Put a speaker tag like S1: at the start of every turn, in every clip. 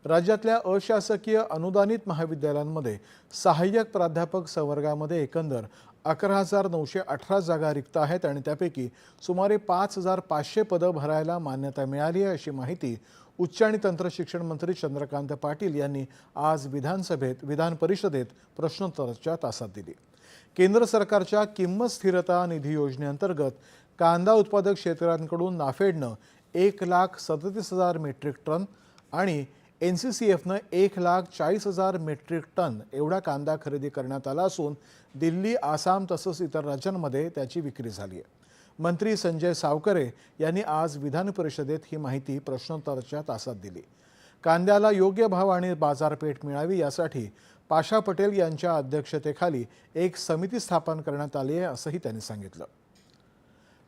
S1: राज्यातल्या अशासकीय अनुदानित महाविद्यालयांमध्ये सहाय्यक प्राध्यापक संवर्गामध्ये एकंदर 11,918 जागा रिक्त आहेत आणि त्यापैकी सुमारे 5,500 पदं भरायला मान्यता मिळाली आहे, अशी माहिती उच्च आणि तंत्र शिक्षण मंत्री चंद्रकांत पाटील यांनी आज विधान परिषदेत प्रश्नोत्तराच्या तासात दिली। केंद्र सरकारच्या किंमत स्थिरता निधी योजनेअंतर्गत कांदा उत्पादक शेतकऱ्यांकडून नाफेडनं 1,37,000 मेट्रिक टन आणि NCCFनं 1,40,000 मेट्रिक टन एवढा कांदा खरेदी करण्यात आला असून दिल्ली, आसाम तसंच इतर राज्यांमध्ये त्याची विक्री झाली आहे। मंत्री संजय सावकरे यांनी आज विधान परिषदेत ही माहिती प्रश्नोत्तराच्या तासात दिली। कांद्याला योग्य भाव आणि बाजारपेठ मिळावी यासाठी पाशा पटेल यांच्या अध्यक्षतेखाली एक समिती स्थापन करण्यात आली आहे, असंही त्यांनी सांगितलं।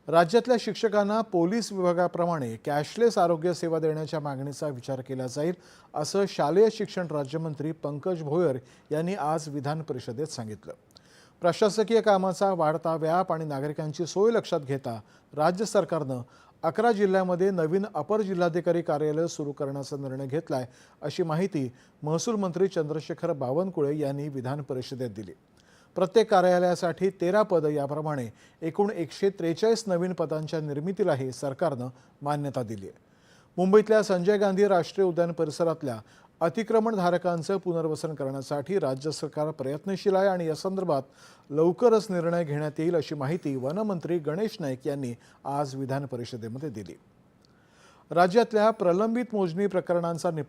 S1: राज्यातल्या शिक्षकांना पोलीस विभागाप्रमाणे कॅशलेस आरोग्य सेवा देण्याच्या मागणीचा विचार केला जाईल, असं शालेय शिक्षण राज्यमंत्री पंकज भोयर यांनी आज विधान परिषदेत सांगितलं। प्रशासकीय कामाचा वाढता व्याप आणि नागरिकांची सोय लक्षात घेता राज्य सरकारनं 11 जिल्ह्यांमध्ये नवीन अपर जिल्हाधिकारी कार्यालय सुरू करण्याचा निर्णय घेतलाय, अशी माहिती महसूल मंत्री चंद्रशेखर बावनकुळे यांनी विधान परिषदेत दिली। प्रत्येक कार्यालयासाठी 13 पदं याप्रमाणे एकूण 143 नवीन पदांच्या निर्मितीलाही सरकारनं मान्यता दिली आहे। मुंबईतल्या संजय गांधी राष्ट्रीय उद्यान परिसरातल्या अतिक्रमणधारकांचं पुनर्वसन करण्यासाठी राज्य सरकार प्रयत्नशील आहे आणि या संदर्भात लवकरच निर्णय घेण्यात येईल, अशी माहिती वनमंत्री गणेश नाईक यांनी आज विधान परिषदेमध्ये दिली। राज्यातल्या प्रलंबित मोजणी प्रकरणांचा